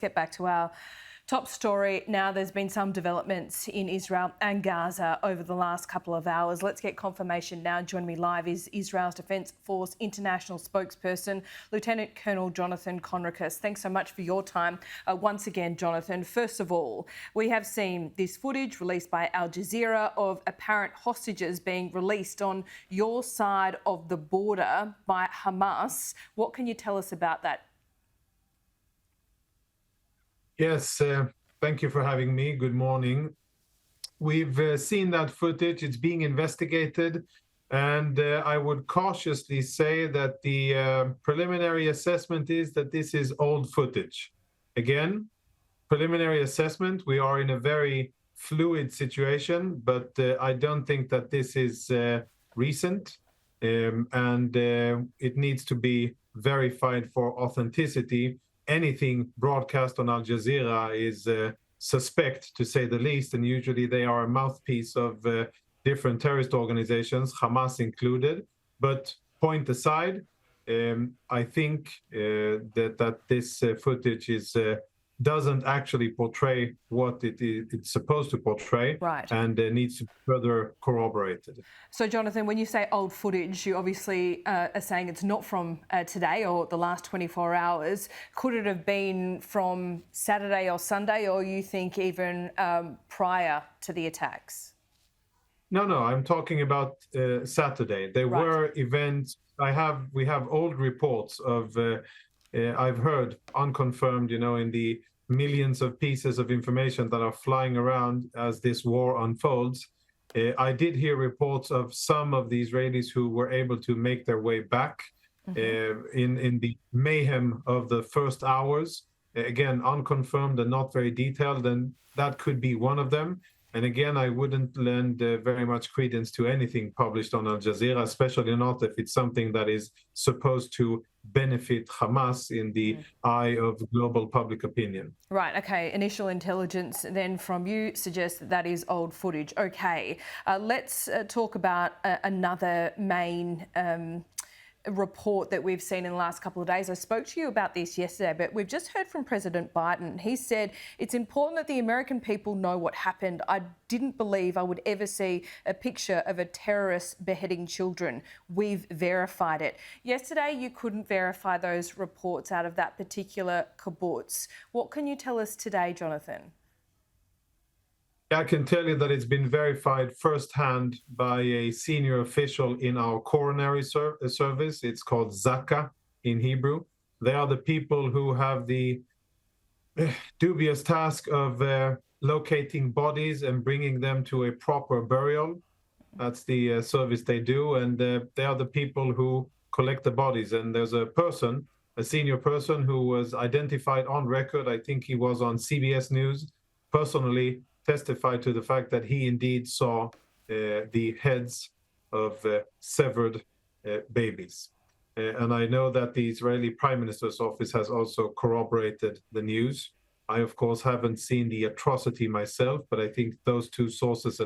Get back to our top story now. There's been some developments in Israel and Gaza over the last couple of hours. Let's get confirmation now. Joining me live is Israel's Defence Force International spokesperson, Lieutenant Colonel Jonathan Conricus. Thanks so much for your time. Once again, Jonathan, first of all, we have seen this footage released by Al Jazeera of apparent hostages being released on your side of the border by Hamas. What can you tell us about that? Yes, thank you for having me. Good morning. We've seen that footage. It's being investigated, and I would cautiously say that the preliminary assessment is that this is old footage. Again, preliminary assessment. We are in a very fluid situation, but I don't think that this is recent, and it needs to be verified for authenticity. Anything broadcast on Al Jazeera is suspect, to say the least, and usually they are a mouthpiece of different terrorist organizations, Hamas included. But point aside, I think that this footage doesn't actually portray what it's supposed to portray, right, and needs to be further corroborated. So, Jonathan, when you say old footage, you obviously are saying it's not from today or the last 24 hours. Could it have been from Saturday or Sunday, or you think even prior to the attacks? No, I'm talking about Saturday. There were events. We have old reports of, I've heard unconfirmed, in the millions of pieces of information that are flying around as this war unfolds. I did hear reports of some of the Israelis who were able to make their way back in the mayhem of the first hours. Again, unconfirmed and not very detailed, and that could be one of them. And again, I wouldn't lend very much credence to anything published on Al Jazeera, especially not if it's something that is supposed to benefit Hamas in the eye of global public opinion. Right, okay. Initial intelligence then from you suggests that is old footage. Okay, let's talk about another main report that we've seen in the last couple of days. I spoke to you about this yesterday, but we've just heard from President Biden. He said it's important that the American people know what happened. I didn't believe I would ever see a picture of a terrorist beheading children. We've verified it. Yesterday, you couldn't verify those reports out of that particular kibbutz. What can you tell us today, Jonathan? I can tell you that it's been verified firsthand by a senior official in our coronary service. It's called Zaka in Hebrew. They are the people who have the dubious task of locating bodies and bringing them to a proper burial. That's the service they do. And they are the people who collect the bodies. And there's a senior person who was identified on record. I think he was on CBS News, personally testified to the fact that he indeed saw the heads of severed babies. And I know that the Israeli Prime Minister's office has also corroborated the news. I, of course, haven't seen the atrocity myself, but I think those two sources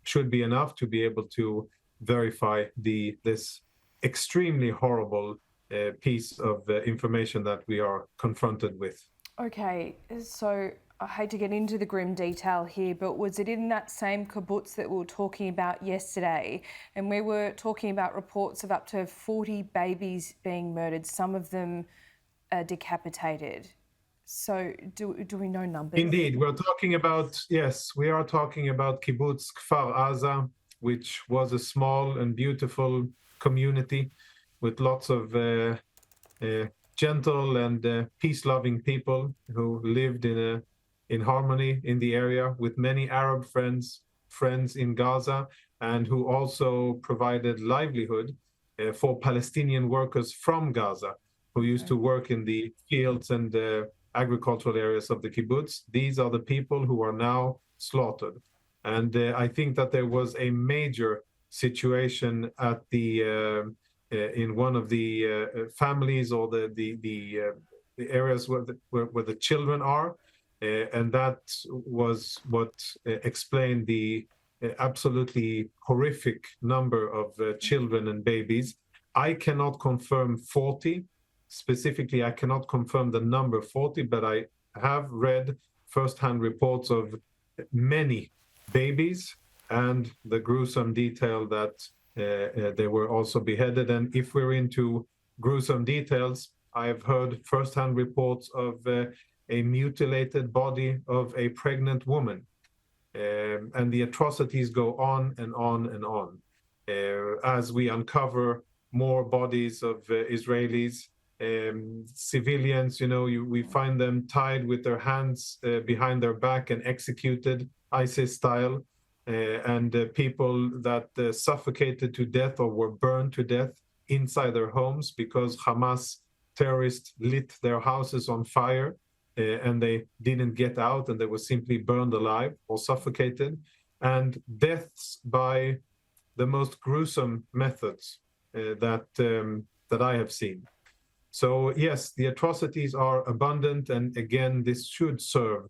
should be enough to be able to verify this extremely horrible piece of information that we are confronted with. Okay, so I hate to get into the grim detail here, but was it in that same kibbutz that we were talking about yesterday? And we were talking about reports of up to 40 babies being murdered, some of them decapitated. So do we know numbers? Indeed, we are talking about kibbutz Kfar Aza, which was a small and beautiful community with lots of gentle and peace-loving people who lived in harmony in the area, with many Arab friends in Gaza, and who also provided livelihood for Palestinian workers from Gaza who used to work in the fields and agricultural areas of the kibbutz. These are the people who are now slaughtered. And I think that there was a major situation at in one of the families or the areas where the children are. And that was what explained the absolutely horrific number of children and babies. I cannot confirm 40. Specifically, I cannot confirm the number 40, but have read firsthand reports of many babies and the gruesome detail that they were also beheaded. And if we're into gruesome details, I've heard firsthand reports of a mutilated body of a pregnant woman. And the atrocities go on and on and on. As we uncover more bodies of Israelis, civilians, we find them tied with their hands behind their back and executed, ISIS style, and people that suffocated to death or were burned to death inside their homes because Hamas terrorists lit their houses on fire. And they didn't get out, and they were simply burned alive or suffocated, and deaths by the most gruesome methods that I have seen. So yes, the atrocities are abundant, and again, this should serve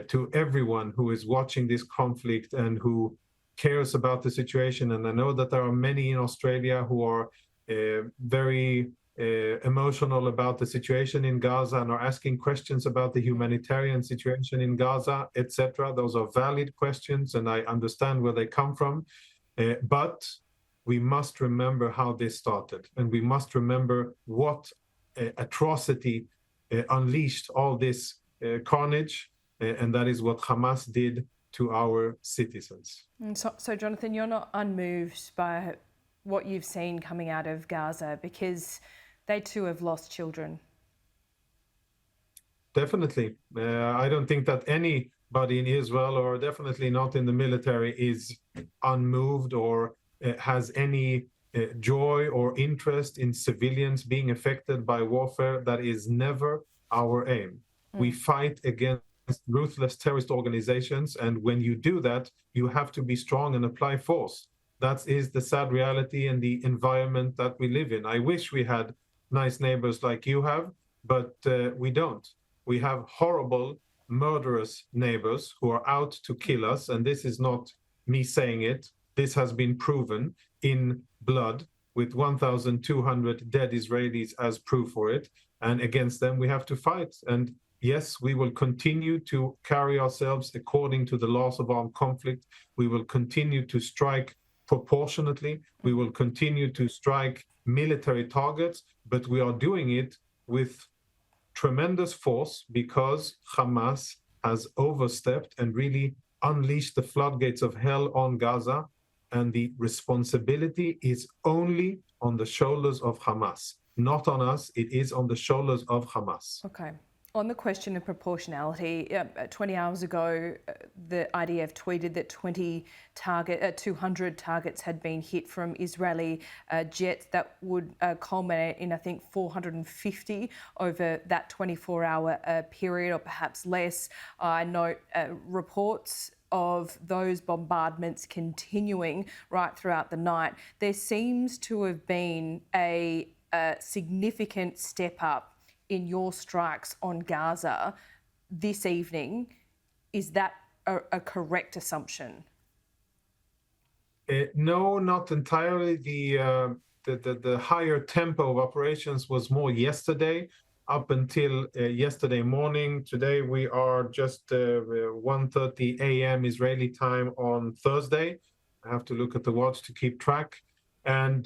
to everyone who is watching this conflict and who cares about the situation. And I know that there are many in Australia who are very emotional about the situation in Gaza and are asking questions about the humanitarian situation in Gaza, etc. Those are valid questions, and I understand where they come from. But we must remember how this started, and we must remember what atrocity unleashed all this carnage, and that is what Hamas did to our citizens. So, Jonathan, you're not unmoved by what you've seen coming out of Gaza, because they too have lost children. Definitely. I don't think that anybody in Israel, or definitely not in the military, is unmoved or has any joy or interest in civilians being affected by warfare. That is never our aim. We fight against ruthless terrorist organizations, and when you do that, you have to be strong and apply force. That is the sad reality and the environment that we live in. I wish we had nice neighbors like you have, but we don't. We have horrible, murderous neighbors who are out to kill us, and this is not me saying it. This has been proven in blood, with 1,200 dead Israelis as proof for it, and against them we have to fight. And yes, we will continue to carry ourselves according to the laws of armed conflict. We will continue to strike proportionately. We will continue to strike military targets, but we are doing it with tremendous force because Hamas has overstepped and really unleashed the floodgates of hell on Gaza, and the responsibility is only on the shoulders of Hamas, not on us. It is on the shoulders of Hamas. Okay. On the question of proportionality, 20 hours ago, the IDF tweeted that 200 targets had been hit from Israeli jets. That would culminate in, I think, 450 over that 24-hour period, or perhaps less. I note reports of those bombardments continuing right throughout the night. There seems to have been a significant step up in your strikes on Gaza this evening. Is that a correct assumption? No, not entirely. The higher tempo of operations was more yesterday, up until yesterday morning. Today we are just 1:30 a.m. Israeli time on Thursday. I have to look at the watch to keep track. And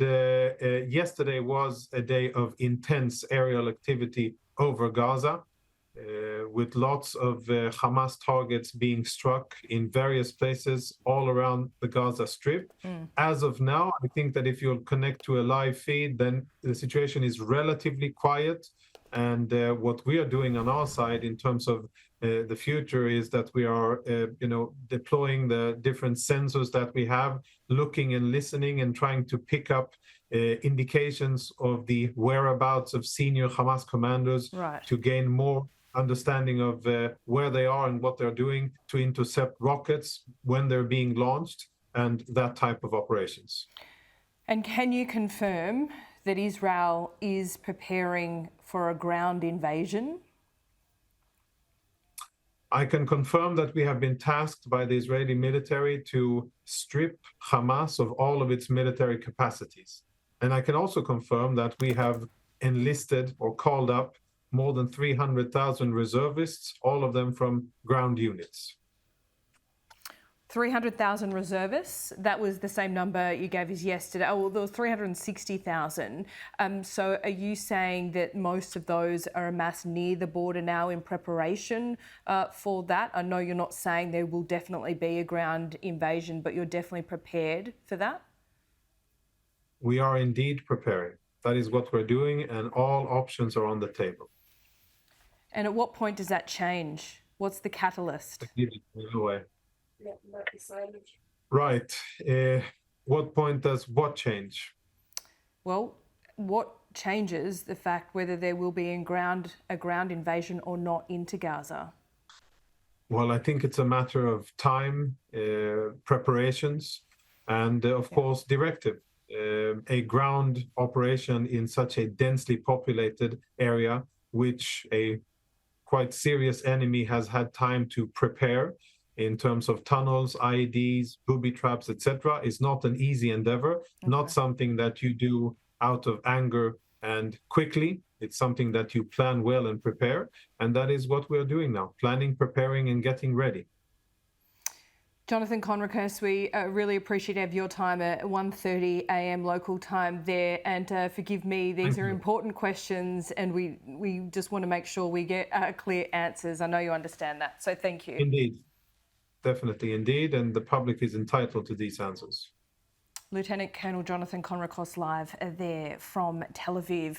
yesterday was a day of intense aerial activity over Gaza, with lots of Hamas targets being struck in various places all around the Gaza Strip. As of now, I think that if you'll connect to a live feed, then the situation is relatively quiet. And what we are doing on our side in terms of the future is that we are, deploying the different sensors that we have, looking and listening and trying to pick up indications of the whereabouts of senior Hamas commanders, right, to gain more understanding of where they are and what they're doing to intercept rockets when they're being launched, and that type of operations. And can you confirm that Israel is preparing for a ground invasion? I can confirm that we have been tasked by the Israeli military to strip Hamas of all of its military capacities. And I can also confirm that we have enlisted or called up more than 300,000 reservists, all of them from ground units. 300,000 reservists. That was the same number you gave us yesterday. Oh, well, there was 360,000. So are you saying that most of those are amassed near the border now in preparation for that? I know you're not saying there will definitely be a ground invasion, but you're definitely prepared for that? We are indeed preparing. That is what we're doing, and all options are on the table. And at what point does that change? What's the catalyst? Away. Right. What point does what change? Well, what changes the fact whether there will be a ground invasion or not into Gaza? Well, I think it's a matter of time, preparations, and of course, directive. A ground operation in such a densely populated area, which a quite serious enemy has had time to prepare in terms of tunnels, IEDs, booby traps, etc., is not an easy endeavor, not something that you do out of anger and quickly. It's something that you plan well and prepare. And that is what we're doing now, planning, preparing, and getting ready. Jonathan Conricus, we really appreciate your time at 1:30 a.m. local time there. And forgive me, these are important questions, and we just want to make sure we get clear answers. I know you understand that, so thank you. Indeed, definitely, indeed, and the public is entitled to these answers. Lieutenant Colonel Jonathan Conricus live there from Tel Aviv.